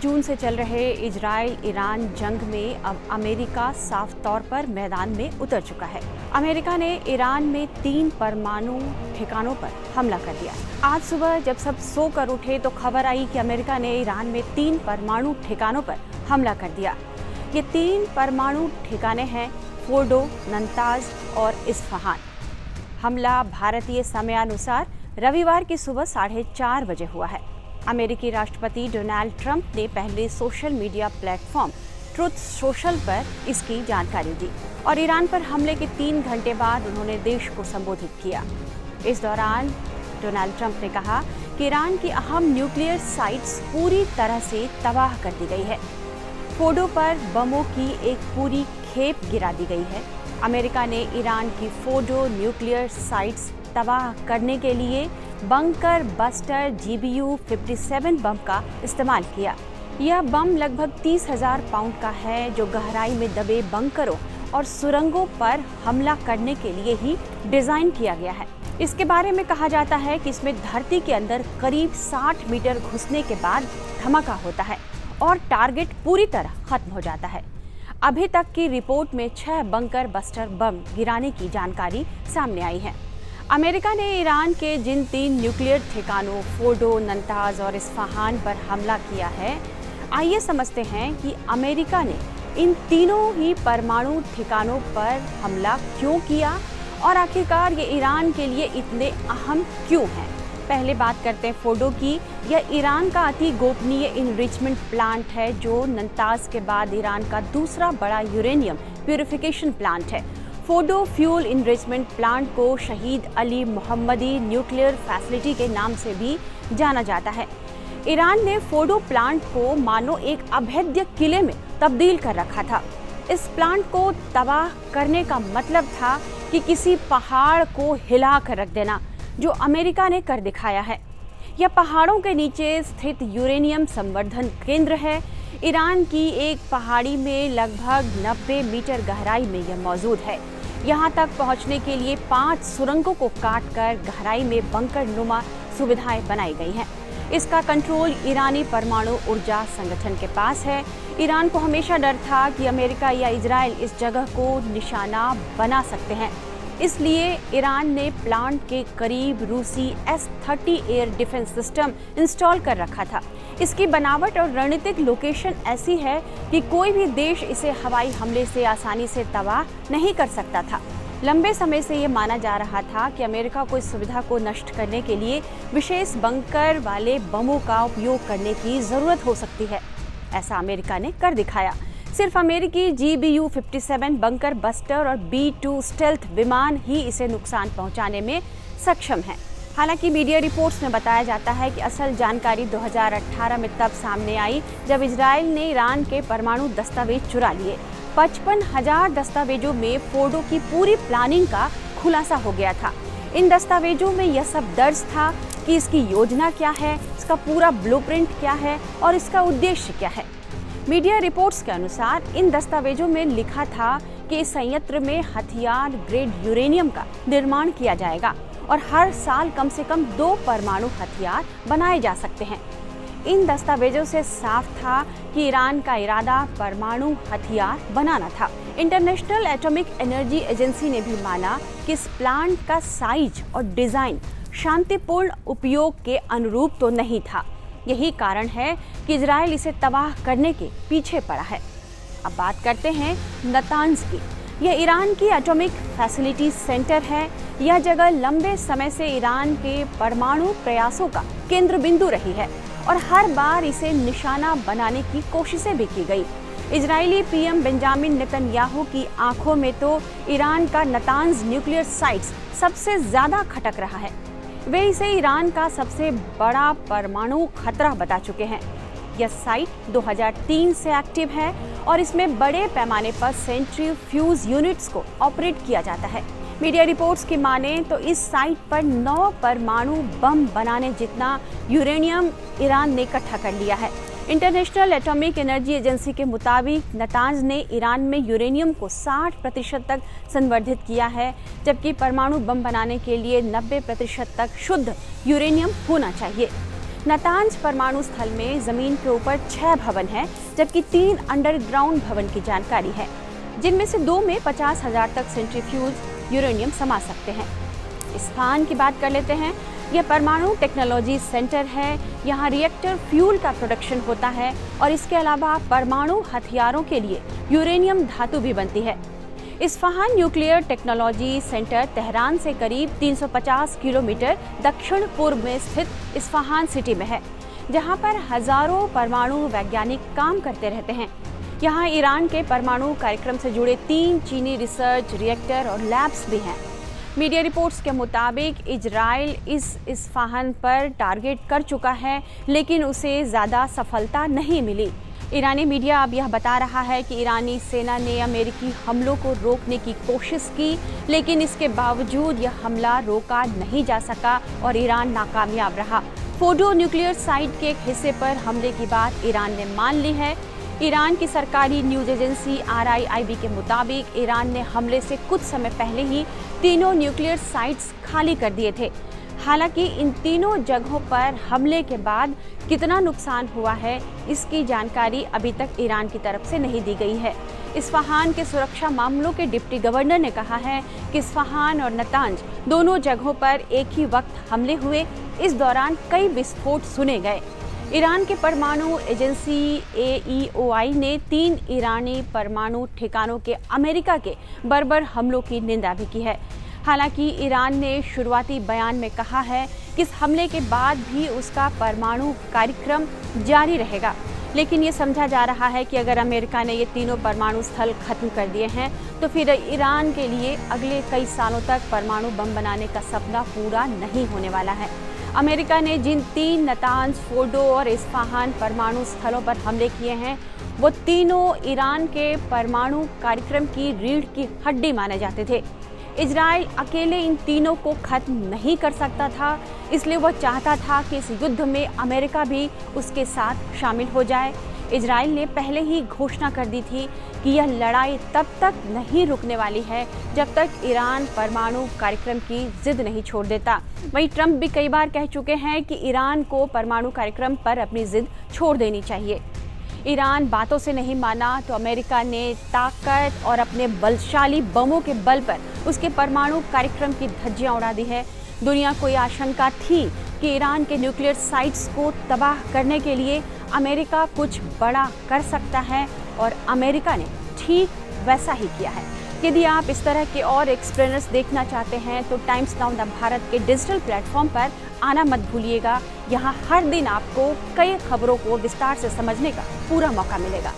जून से चल रहे इजराइल ईरान जंग में अब अमेरिका साफ तौर पर मैदान में उतर चुका है। अमेरिका ने ईरान में 3 परमाणु ठिकानों पर हमला कर दिया। आज सुबह जब सब सोकर उठे तो खबर आई कि अमेरिका ने ईरान में 3 परमाणु ठिकानों पर हमला कर दिया। ये 3 परमाणु ठिकाने हैं फोर्डो, नतांज और इस्फहान। हमला भारतीय समयानुसार रविवार की सुबह 4:30 बजे हुआ है। अमेरिकी राष्ट्रपति डोनाल्ड ट्रंप ने पहले social media platform truth social पर इसकी जानकारी दी और ईरान पर हमले के 3 घंटे बाद उन्होंने देश को संबोधित किया। इस दौरान डोनाल्ड ट्रंप ने कहा कि ईरान की अहम न्यूक्लियर साइट्स पूरी तरह से तबाह कर दी गई है। फोर्डो पर बमों की एक पूरी खेप गिरा दी गई है। अमेरिका ने ईरान की फोर्डो न्यूक्लियर साइट्स तबाह करने के लिए बंकर बस्टर GBU-57 बम का इस्तेमाल किया। यह बम लगभग 30,000 पाउंड का है, जो गहराई में दबे बंकरों और सुरंगों पर हमला करने के लिए ही डिजाइन किया गया है। इसके बारे में कहा जाता है कि इसमें धरती के अंदर करीब 60 मीटर घुसने के बाद धमाका होता है और टारगेट पूरी तरह खत्म हो जाता है। अभी तक की रिपोर्ट में 6 बंकर बस्टर बम गिराने की जानकारी सामने आई है। अमेरिका ने ईरान के जिन 3 न्यूक्लियर ठिकानों फोर्डो, नतांज और इस्फहान पर हमला किया है, आइए समझते हैं कि अमेरिका ने इन तीनों ही परमाणु ठिकानों पर हमला क्यों किया और आखिरकार ये ईरान के लिए इतने अहम क्यों हैं। पहले बात करते हैं फोर्डो की। यह ईरान का अति गोपनीय इनरिचमेंट प्लांट है, जो नतांज के बाद ईरान का दूसरा बड़ा यूरेनियम प्यूरिफिकेशन प्लांट है। फोर्डो फ्यूल इनरिचमेंट प्लांट को शहीद अली मोहम्मदी न्यूक्लियर फैसिलिटी के नाम से भी जाना जाता है। ईरान ने फोर्डो प्लांट को मानो एक अभेद्य किले में तब्दील कर रखा था। इस प्लांट को तबाह करने का मतलब था कि किसी पहाड़ को हिला कर रख देना, जो अमेरिका ने कर दिखाया है। यह पहाड़ों के नीचे स्थित यूरेनियम संवर्धन केंद्र है। ईरान की एक पहाड़ी में लगभग 90 मीटर गहराई में यह मौजूद है। यहाँ तक पहुँचने के लिए 5 सुरंगों को काटकर गहराई में बंकर नुमा सुविधाएं बनाई गई हैं। इसका कंट्रोल ईरानी परमाणु ऊर्जा संगठन के पास है। ईरान को हमेशा डर था कि अमेरिका या इजराइल इस जगह को निशाना बना सकते हैं, इसलिए ईरान ने प्लांट के करीब रूसी S-30 air defence system install कर रखा था। इसकी बनावट और रणनीतिक लोकेशन ऐसी है कि कोई भी देश इसे हवाई हमले से आसानी से तबाह नहीं कर सकता था। लंबे समय से ये माना जा रहा था कि अमेरिका को इस सुविधा को नष्ट करने के लिए विशेष बंकर वाले बमों का उपयोग करने की जरूरत हो सकती है। ऐसा अमेरिका ने कर दिखाया। सिर्फ अमेरिकी GBU-57 बंकर बस्टर और B-2 स्टेल्थ विमान ही इसे नुकसान पहुंचाने में सक्षम हैं। हालांकि मीडिया रिपोर्ट्स में बताया जाता है कि असल जानकारी 2018 में तब सामने आई जब इजराइल ने ईरान के परमाणु दस्तावेज चुरा लिए। 55,000 दस्तावेजों में फोर्डो की पूरी प्लानिंग का खुलासा हो गया था। इन दस्तावेजों में यह सब दर्ज था कि इसकी योजना क्या है, इसका पूरा ब्लूप्रिंट क्या है और इसका उद्देश्य क्या है। मीडिया रिपोर्ट्स के अनुसार इन दस्तावेजों में लिखा था कि इस संयंत्र में हथियार ग्रेड यूरेनियम का निर्माण किया जाएगा और हर साल कम से कम 2 परमाणु हथियार बनाए जा सकते हैं। इन दस्तावेजों से साफ था कि ईरान का इरादा परमाणु हथियार बनाना था। इंटरनेशनल एटॉमिक एनर्जी एजेंसी ने भी माना कि इस प्लांट का साइज और डिजाइन शांतिपूर्ण उपयोग के अनुरूप तो नहीं था। यही कारण है कि इजराइल इसे तबाह करने के पीछे पड़ा है। अब बात करते हैं नतांज की। यह ईरान की एटॉमिक फैसिलिटी सेंटर है। यह जगह लंबे समय से ईरान के परमाणु प्रयासों का केंद्र बिंदु रही है और हर बार इसे निशाना बनाने की कोशिशें भी की गई। इजरायली PM बेंजामिन नेतन्याहू की आंखों में तो ईरान का नतांज न्यूक्लियर साइट्स सबसे ज्यादा खटक रहा है। वे इसे ईरान का सबसे बड़ा परमाणु खतरा बता चुके हैं। यह साइट 2003 से एक्टिव है और इसमें बड़े पैमाने पर सेंट्रीफ्यूज यूनिट्स को ऑपरेट किया जाता है। मीडिया रिपोर्ट्स की माने तो इस साइट पर 9 परमाणु बम बनाने जितना यूरेनियम ईरान ने इकट्ठा कर लिया है। इंटरनेशनल एटॉमिक एनर्जी एजेंसी के मुताबिक नतांज ने ईरान में यूरेनियम को 60% तक संवर्धित किया है, जबकि परमाणु बम बनाने के लिए 90% तक शुद्ध यूरेनियम होना चाहिए। नातांज परमाणु स्थल में जमीन के ऊपर 6 भवन हैं, जबकि 3 अंडरग्राउंड भवन की जानकारी है, जिनमें से 2 में 50,000 तक सेंट्रीफ्यूज यूरेनियम समा सकते हैं। इस्फहान की बात कर लेते हैं। यह परमाणु टेक्नोलॉजी सेंटर है। यहाँ रिएक्टर फ्यूल का प्रोडक्शन होता है और इसके अलावा परमाणु हथियारों के लिए यूरेनियम धातु भी बनती है। Isfahan nuclear technology centre Tehran से करीब 350 किलोमीटर दक्षिण पूर्व में स्थित इस्फहान सिटी में है, जहां पर हजारों परमाणु वैज्ञानिक काम करते रहते हैं। यहाँ ईरान के परमाणु कार्यक्रम से जुड़े 3 चीनी रिसर्च रिएक्टर और लैब्स भी हैं। मीडिया रिपोर्ट्स के मुताबिक इजराइल इस इस्फहान पर टारगेट कर चुका है, लेकिन उसे ज़्यादा सफलता नहीं मिली। ईरानी मीडिया अब यह बता रहा है कि ईरानी सेना ने अमेरिकी हमलों को रोकने की कोशिश की, लेकिन इसके बावजूद यह हमला रोका नहीं जा सका और ईरान नाकामयाब रहा। फोर्डो न्यूक्लियर साइट के एक हिस्से पर हमले की बात ईरान ने मान ली है। ईरान की सरकारी न्यूज़ एजेंसी RIIB के मुताबिक ईरान ने हमले से कुछ समय पहले ही तीनों न्यूक्लियर साइट्स खाली कर दिए थे। हालांकि इन तीनों जगहों पर हमले के बाद कितना नुकसान हुआ है, इसकी जानकारी अभी तक ईरान की तरफ से नहीं दी गई है। इस्फहान के सुरक्षा मामलों के डिप्टी गवर्नर ने कहा है कि इस्फहान और नातांज दोनों जगहों पर एक ही वक्त हमले हुए। इस दौरान कई विस्फोट सुने गए। ईरान के परमाणु एजेंसी AEOI ने 3 ईरानी परमाणु ठिकानों के अमेरिका के बर्बर हमलों की निंदा भी की है। हालांकि ईरान ने शुरुआती बयान में कहा है कि इस हमले के बाद भी उसका परमाणु कार्यक्रम जारी रहेगा, लेकिन ये समझा जा रहा है कि अगर अमेरिका ने ये तीनों परमाणु स्थल खत्म कर दिए हैं तो फिर ईरान के लिए अगले कई सालों तक परमाणु बम बनाने का सपना पूरा नहीं होने वाला है। अमेरिका ने जिन 3 नातांज, फोर्डो और इस्फहान परमाणु स्थलों पर हमले किए हैं, वो तीनों ईरान के परमाणु कार्यक्रम की रीढ़ की हड्डी माने जाते थे। इजराइल अकेले इन तीनों को खत्म नहीं कर सकता था, इसलिए वह चाहता था कि इस युद्ध में अमेरिका भी उसके साथ शामिल हो जाए। इजराइल ने पहले ही घोषणा कर दी थी कि यह लड़ाई तब तक नहीं रुकने वाली है जब तक ईरान परमाणु कार्यक्रम की जिद नहीं छोड़ देता। वहीं ट्रंप भी कई बार कह चुके हैं कि ईरान को परमाणु कार्यक्रम पर अपनी जिद छोड़ देनी चाहिए। ईरान बातों से नहीं माना तो अमेरिका ने ताकत और अपने बलशाली बमों के बल पर उसके परमाणु कार्यक्रम की धज्जियां उड़ा दी है। दुनिया को यह आशंका थी कि ईरान के न्यूक्लियर साइट्स को तबाह करने के लिए अमेरिका कुछ बड़ा कर सकता है और अमेरिका ने ठीक वैसा ही किया है। यदि आप इस तरह के और एक्सप्लेनर्स देखना चाहते हैं तो टाइम्स नाउ द भारत के डिजिटल प्लेटफॉर्म पर आना मत भूलिएगा। यहाँ हर दिन आपको कई खबरों को विस्तार से समझने का पूरा मौका मिलेगा।